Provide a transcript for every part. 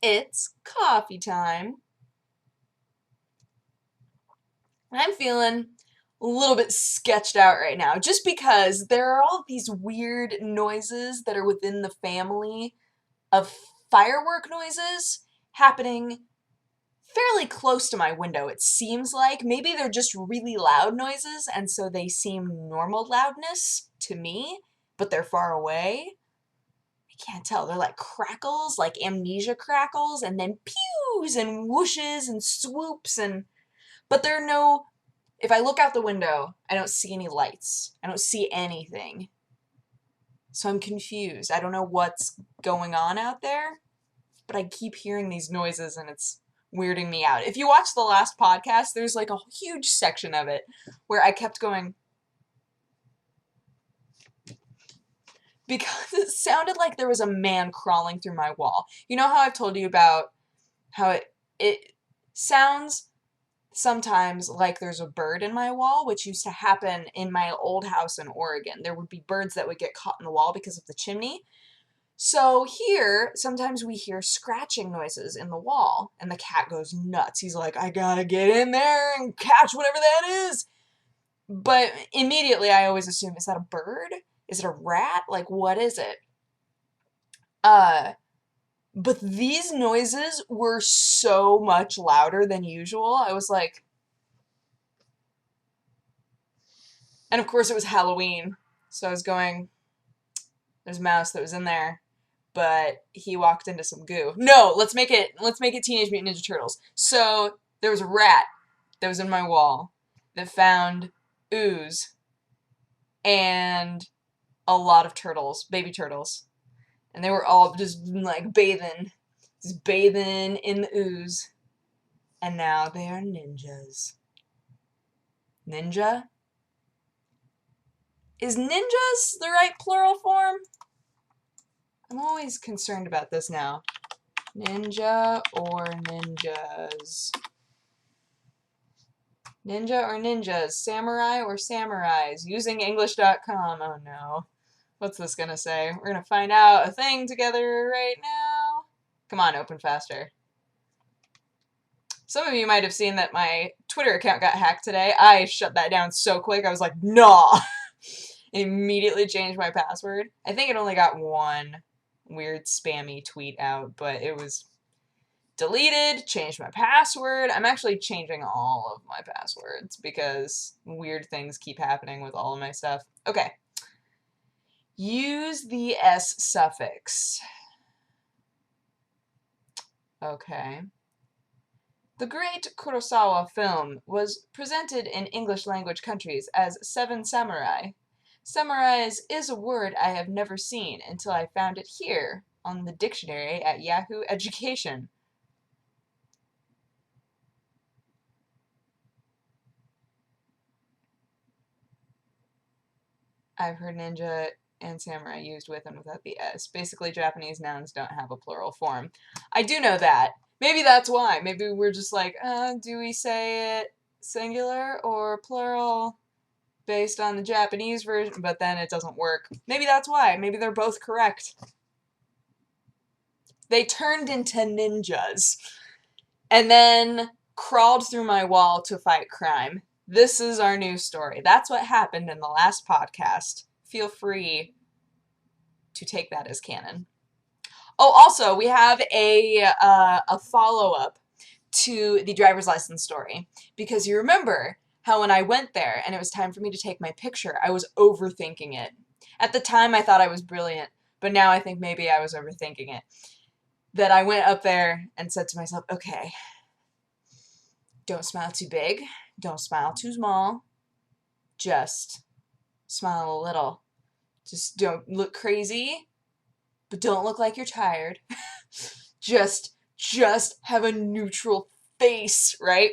guys, it's coffee time. I'm feeling a little bit sketched out right now just because there are all these weird noises that are within the family of firework noises happening fairly close to my window. It seems like maybe they're just really loud noises and so they seem normal loudness to me, but they're far away. I can't tell. They're like crackles, like amnesia crackles, and then pews and whooshes and swoops but there are no. If I look out the window, I don't see any lights. I don't see anything. So I'm confused. I don't know what's going on out there, but I keep hearing these noises and it's weirding me out. If you watch the last podcast, there's like a huge section of it where I kept going because it sounded like there was a man crawling through my wall. You know how I've told you about how it sounds sometimes like there's a bird in my wall, which used to happen in my old house in Oregon. There would be birds that would get caught in the wall because of the chimney. So here, sometimes we hear scratching noises in the wall, and the cat goes nuts. He's like, I gotta get in there and catch whatever that is. But immediately I always assume, is that a bird? Is it a rat? Like, what is it? Uh, but these noises were so much louder than usual. I was like, and of course it was Halloween. So I was going, there's a mouse that was in there, but he walked into some goo. No, let's make it Teenage Mutant Ninja Turtles. So there was a rat that was in my wall that found ooze and a lot of turtles, baby turtles. And they were all just like bathing in the ooze. And now they are ninjas. Ninja? Is ninjas the right plural form? I'm always concerned about this now. Ninja or ninjas? Ninja or ninjas? Samurai or samurais? Using English.com. Oh no. What's this gonna say? We're gonna find out a thing together right now. Come on, open faster. Some of you might have seen that my Twitter account got hacked today. I shut that down so quick. I was like, nah. Immediately changed my password. I think it only got one weird spammy tweet out, but it was deleted, changed my password. I'm actually changing all of my passwords because weird things keep happening with all of my stuff. Okay. Use the S suffix. Okay. The Great Kurosawa film was presented in English language countries as Seven Samurai. Samurais is a word I have never seen until I found it here on the dictionary at Yahoo Education. I've heard ninja and samurai used with and without the S. Basically, Japanese nouns don't have a plural form. I do know that. Maybe that's why. Maybe we're just like, do we say it singular or plural based on the Japanese version? But then it doesn't work. Maybe that's why. Maybe they're both correct. They turned into ninjas and then crawled through my wall to fight crime. This is our new story. That's what happened in the last podcast. Feel free to take that as canon. Oh, also, we have a follow-up to the driver's license story. Because you remember how when I went there and it was time for me to take my picture, I was overthinking it. At the time, I thought I was brilliant, but now I think maybe I was overthinking it. That I went up there and said to myself, okay, don't smile too big, don't smile too small, just smile a little. Just don't look crazy, but don't look like you're tired. just have a neutral face, right?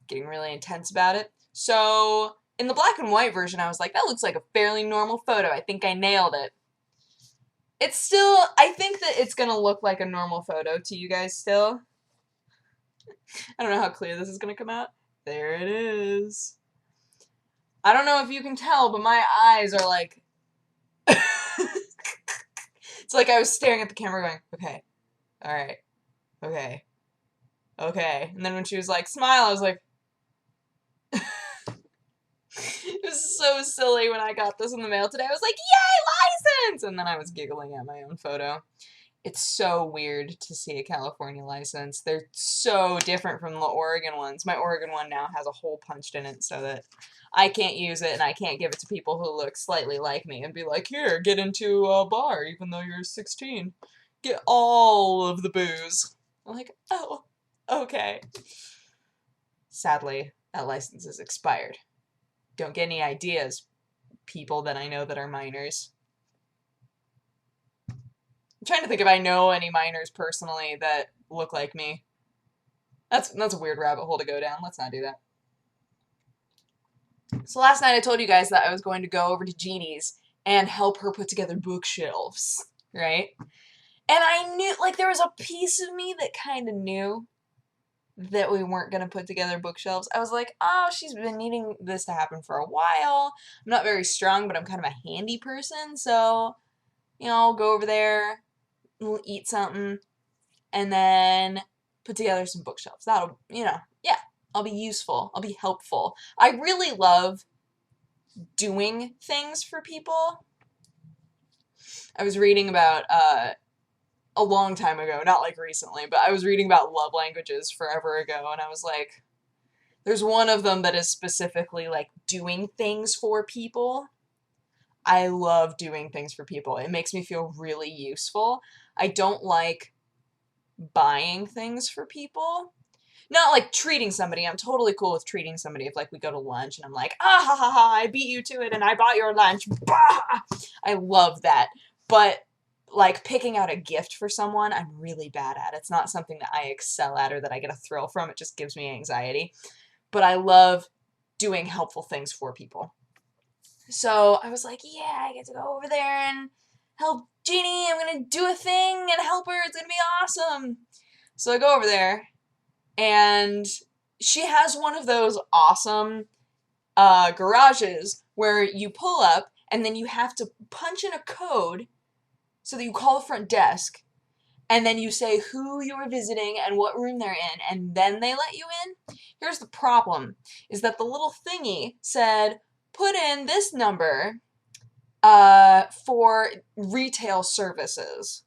Getting really intense about it. So in the black and white version, I was like, that looks like a fairly normal photo. I think I nailed it. It's still, I think that it's gonna look like a normal photo to you guys still. I don't know how clear this is gonna come out. There it is. I don't know if you can tell, but my eyes are like, it's like I was staring at the camera going, okay, alright, okay, okay. And then when she was like, smile, I was like, it was so silly when I got this in the mail today. I was like, yay, license! And then I was giggling at my own photo. It's so weird to see a California license. They're so different from the Oregon ones. My Oregon one now has a hole punched in it so that I can't use it and I can't give it to people who look slightly like me and be like, here, get into a bar even though you're 16. Get all of the booze. I'm like, oh, okay. Sadly, that license is expired. Don't get any ideas, people that I know that are minors. I'm trying to think if I know any minors personally that look like me. That's a weird rabbit hole to go down. Let's not do that. So last night I told you guys that I was going to go over to Jeannie's and help her put together bookshelves, right? And I knew, like, there was a piece of me that kind of knew that we weren't going to put together bookshelves. I was like, oh, she's been needing this to happen for a while. I'm not very strong, but I'm kind of a handy person, so, you know, I'll go over there, we'll eat something, and then put together some bookshelves. That'll, you know, yeah, I'll be useful. I'll be helpful. I really love doing things for people. I was reading about, a long time ago, not like recently, but I was reading about love languages forever ago, and I was like, there's one of them that is specifically like doing things for people. I love doing things for people. It makes me feel really useful. I don't like buying things for people. Not like treating somebody. I'm totally cool with treating somebody if like we go to lunch and I'm like, ah ha ha ha, I beat you to it and I bought your lunch. Bah! I love that. But like picking out a gift for someone, I'm really bad at. It's not something that I excel at or that I get a thrill from. It just gives me anxiety. But I love doing helpful things for people. So I was like, yeah, I get to go over there and help Jeannie. I'm gonna do a thing and help her. It's gonna be awesome. So I go over there and she has one of those awesome garages where you pull up and then you have to punch in a code so that you call the front desk and then you say who you are visiting and what room they're in and then they let you in. Here's the problem, is that the little thingy said put in this number for retail services.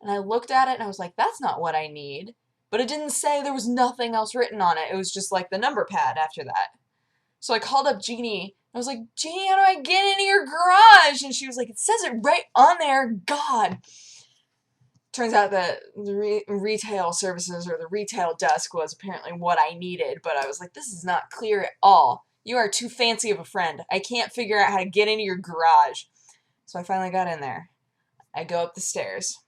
And I looked at it and I was like, that's not what I need. But it didn't say, there was nothing else written on it. It was just like the number pad after that. So I called up Jeannie. I was like, Jeannie, how do I get into your garage? And she was like, it says it right on there. God. Turns out that the retail services or the retail desk was apparently what I needed. But I was like, this is not clear at all. You are too fancy of a friend. I can't figure out how to get into your garage. So I finally got in there. I go up the stairs.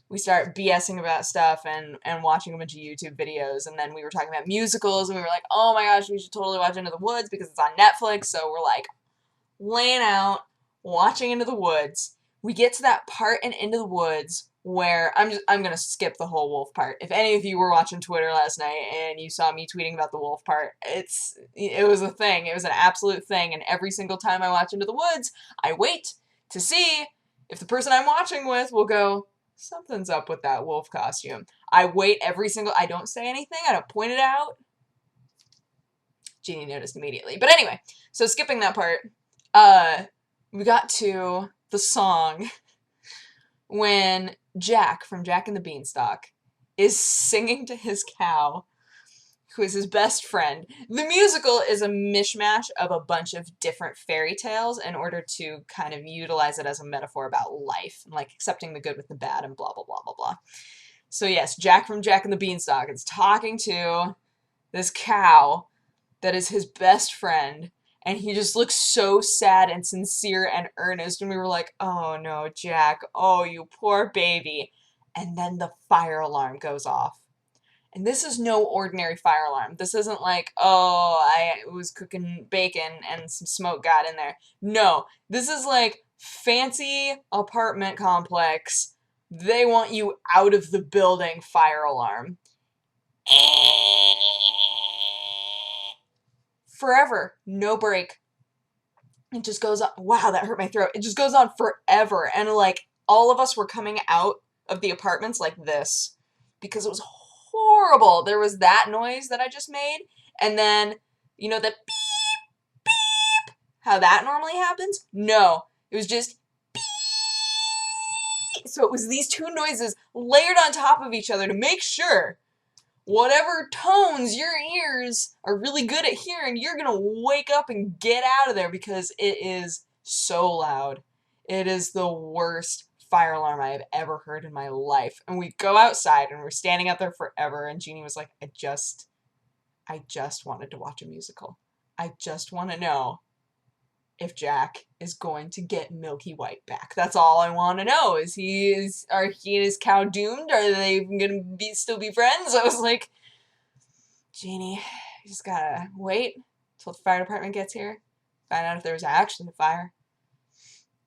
We start BSing about stuff and watching a bunch of YouTube videos, and then we were talking about musicals, and we were like, oh my gosh, we should totally watch Into the Woods because it's on Netflix, so we're like laying out, watching Into the Woods. We get to that part in Into the Woods where I'm gonna skip the whole wolf part. If any of you were watching Twitter last night and you saw me tweeting about the wolf part, it was a thing. It was an absolute thing, and every single time I watch Into the Woods, I wait to see if the person I'm watching with will go, something's up with that wolf costume. I wait I don't say anything, I don't point it out. Jeannie noticed immediately. But anyway, so skipping that part, we got to the song when Jack from Jack and the Beanstalk is singing to his cow, who is his best friend. The musical is a mishmash of a bunch of different fairy tales in order to kind of utilize it as a metaphor about life, and like accepting the good with the bad and blah, blah, blah, blah, blah. So yes, Jack from Jack and the Beanstalk is talking to this cow that is his best friend, and he just looks so sad and sincere and earnest, and we were like, oh no, Jack, oh you poor baby. And then the fire alarm goes off. And this is no ordinary fire alarm. This isn't like, oh, I was cooking bacon and some smoke got in there. No, this is like fancy apartment complex. They want you out of the building fire alarm. Forever. No break. It just goes on. Wow, that hurt my throat. It just goes on forever. And like all of us were coming out of the apartments like this because it was horrible. There was that noise that I just made, and then, you know, the beep, beep, how that normally happens? No. It was just beep. So it was these two noises layered on top of each other to make sure whatever tones your ears are really good at hearing, you're gonna wake up and get out of there because it is so loud. It is the worst fire alarm I have ever heard in my life. And we go outside and we're standing out there forever, and Jeannie was like, I just wanted to watch a musical. I just want to know if Jack is going to get Milky White back. That's all I want to know. Are he and his cow doomed? Are they gonna still be friends? I was like, Jeannie, you just gotta wait till the fire department gets here, find out if there was actually a fire,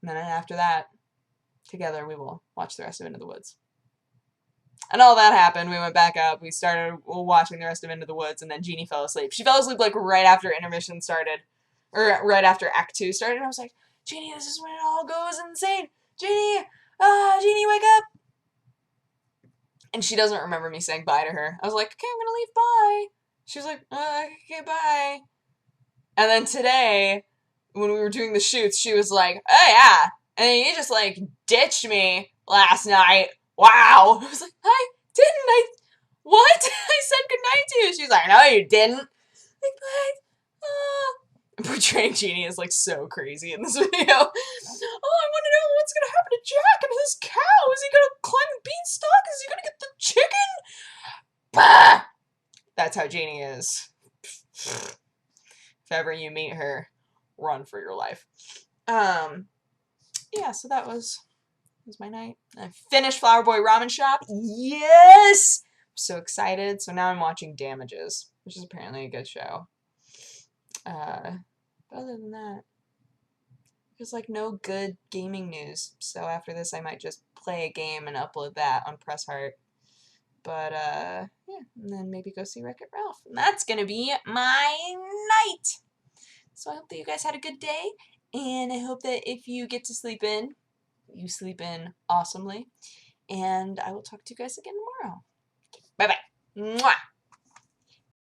and then after that, together we will watch the rest of Into the Woods. And all that happened. We went back up. We started watching the rest of Into the Woods, and then Jeannie fell asleep. She fell asleep like right after intermission started. Or right after Act 2 started, and I was like, Jeannie, this is when it all goes insane. Jeannie, Jeannie, wake up. And she doesn't remember me saying bye to her. I was like, okay, I'm gonna leave, bye. She was like, okay, bye. And then today, when we were doing the shoots, she was like, oh yeah, and then you just like ditched me last night. Wow. I was like, I didn't. What? I said goodnight to you. She was like, no, you didn't. Like, what? Portraying Jeannie is like so crazy in this video. Oh, I want to know what's gonna happen to Jack and his cow. Is he gonna climb the beanstalk? Is he gonna get the chicken? Bah! That's how Jeannie is. If ever you meet her, run for your life. Yeah, so that was my night. I finished Flower Boy Ramen Shop. Yes! I'm so excited. So now I'm watching Damages, which is apparently a good show. Other than that, there's like no good gaming news. So after this, I might just play a game and upload that on Press Heart. But yeah, and then maybe go see Wreck-It Ralph. And that's gonna be my night. So I hope that you guys had a good day, and I hope that if you get to sleep in, you sleep in awesomely. And I will talk to you guys again tomorrow. Bye bye. Mwah.